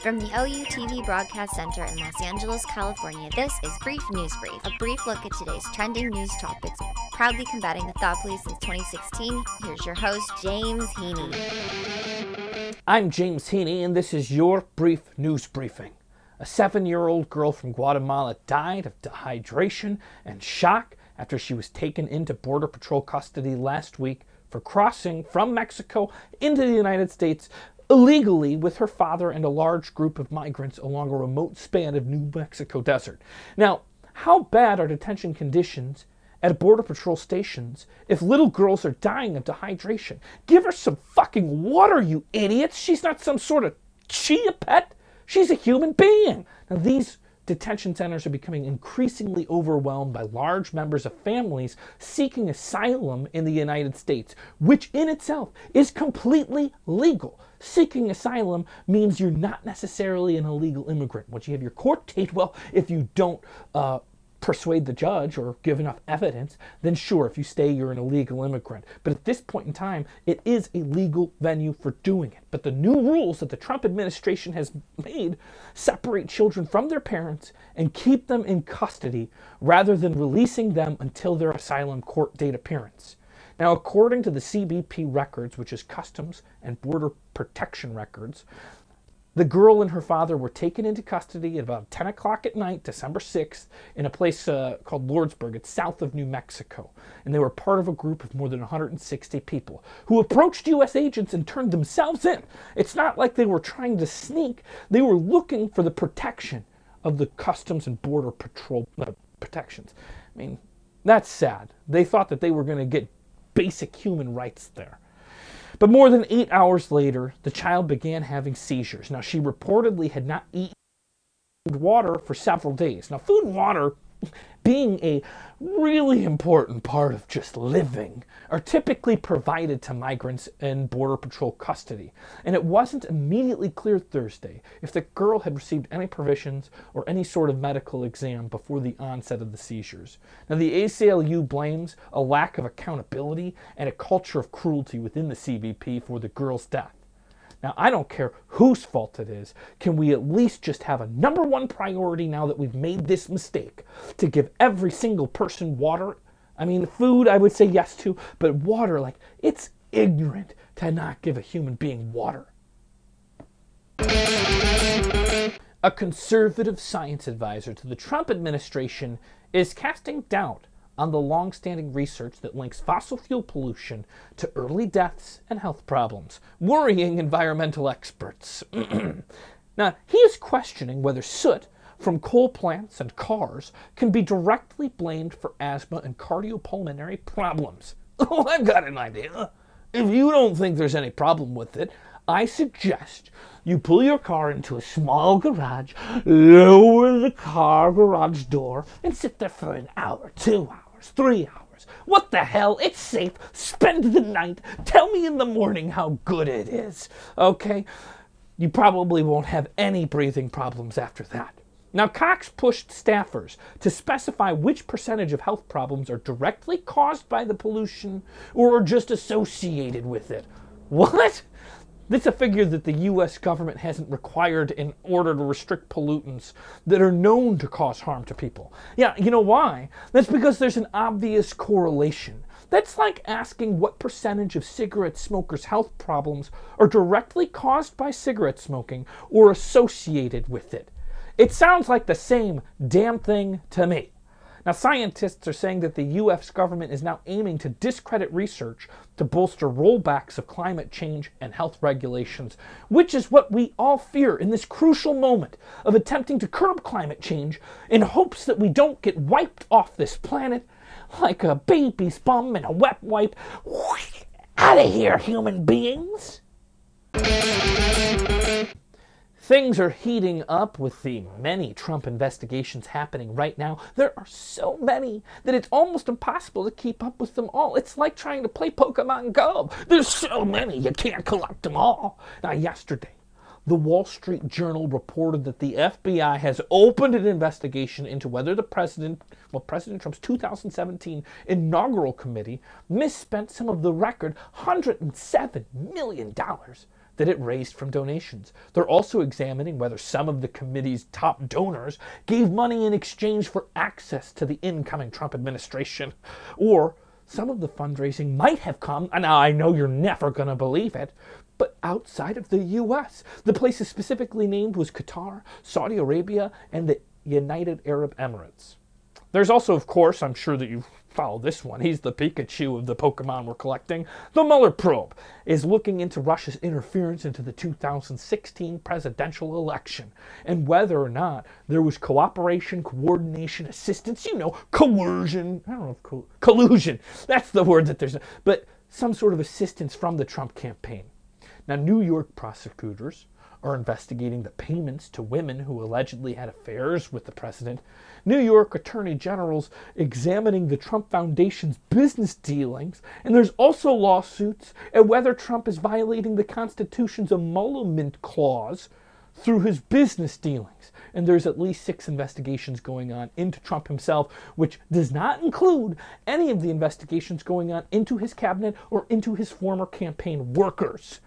From the OU TV Broadcast Center in Los Angeles, California, this is Brief News Brief, a brief look at today's trending news topics, proudly combating the thought police since 2016. Here's your host, James Heaney. I'm James Heaney, and this is your Brief News Briefing. A 7-year-old girl from Guatemala died of dehydration and shock after she was taken into Border Patrol custody last week for crossing from Mexico into the United States illegally with her father and a large group of migrants along a remote span of New Mexico desert. Now, how bad are detention conditions at Border Patrol stations if little girls are dying of dehydration? Give her some fucking water, you idiots! She's not some sort of Chia pet. She's a human being. Now, these detention centers are becoming increasingly overwhelmed by large members of families seeking asylum in the United States, which in itself is completely legal. Seeking asylum means you're not necessarily an illegal immigrant. Once you have your court date, well, if you don't persuade the judge or give enough evidence, then sure, if you stay, you're an illegal immigrant. But at this point in time, it is a legal venue for doing it. But the new rules that the Trump administration has made separate children from their parents and keep them in custody rather than releasing them until their asylum court date appearance. Now, according to the CBP records, which is Customs and Border Protection records, the girl and her father were taken into custody at about 10 o'clock at night, December 6th, in a place called Lordsburg. It's south of New Mexico. And they were part of a group of more than 160 people who approached U.S. agents and turned themselves in. It's not like they were trying to sneak. They were looking for the protection of the Customs and Border Patrol protections. I mean, that's sad. They thought that they were going to get basic human rights there. But more than 8 hours later, the child began having seizures. Now, she reportedly had not eaten water for several days. Now, food and water, being a really important part of just living, are typically provided to migrants in Border Patrol custody. And it wasn't immediately clear Thursday if the girl had received any provisions or any sort of medical exam before the onset of the seizures. Now, the ACLU blames a lack of accountability and a culture of cruelty within the CBP for the girl's death. Now, I don't care whose fault it is. Can we at least just have a number one priority now that we've made this mistake to give every single person water? I mean, food, I would say yes to, but water, like, it's ignorant to not give a human being water. A conservative science advisor to the Trump administration is casting doubt on the long-standing research that links fossil fuel pollution to early deaths and health problems, worrying environmental experts. Now, he is questioning whether soot from coal plants and cars can be directly blamed for asthma and cardiopulmonary problems. Oh, I've got an idea. If you don't think there's any problem with it, I suggest you pull your car into a small garage, lower the car garage door, and sit there for an hour, 2 hours, 3 hours. What the hell? It's safe. Spend the night. Tell me in the morning how good it is. Okay? You probably won't have any breathing problems after that. Now, Cox pushed staffers to specify which percentage of health problems are directly caused by the pollution or are just associated with it. What? That's a figure that the U.S. government hasn't required in order to restrict pollutants that are known to cause harm to people. Yeah, you know why? That's because there's an obvious correlation. That's like asking what percentage of cigarette smokers' health problems are directly caused by cigarette smoking or associated with it. It sounds like the same damn thing to me. Now, scientists are saying that the U.S. government is now aiming to discredit research to bolster rollbacks of climate change and health regulations, which is what we all fear in this crucial moment of attempting to curb climate change in hopes that we don't get wiped off this planet like a baby's bum in a wet wipe. Out of here, human beings! Things are heating up with the many Trump investigations happening right now. There are so many that it's almost impossible to keep up with them all. It's like trying to play Pokemon Go. There's so many, you can't collect them all. Now, yesterday, the Wall Street Journal reported that the FBI has opened an investigation into whether President Trump's 2017 inaugural committee misspent some of the record $107 million that it raised from donations. They're also examining whether some of the committee's top donors gave money in exchange for access to the incoming Trump administration. Or some of the fundraising might have come, and I know you're never going to believe it, but outside of the U.S. The places specifically named was Qatar, Saudi Arabia, and the United Arab Emirates. There's also, of course, I'm sure that you follow this one. He's the Pikachu of the Pokemon we're collecting. The Mueller probe is looking into Russia's interference into the 2016 presidential election and whether or not there was cooperation, coordination, assistance, coercion. I don't know if collusion. That's the word that there's, but some sort of assistance from the Trump campaign. Now, New York prosecutors are investigating the payments to women who allegedly had affairs with the president. New York attorney generals examining the Trump Foundation's business dealings, and there's also lawsuits at whether Trump is violating the Constitution's emolument clause through his business dealings. And there's at least 6 investigations going on into Trump himself, which does not include any of the investigations going on into his cabinet or into his former campaign workers.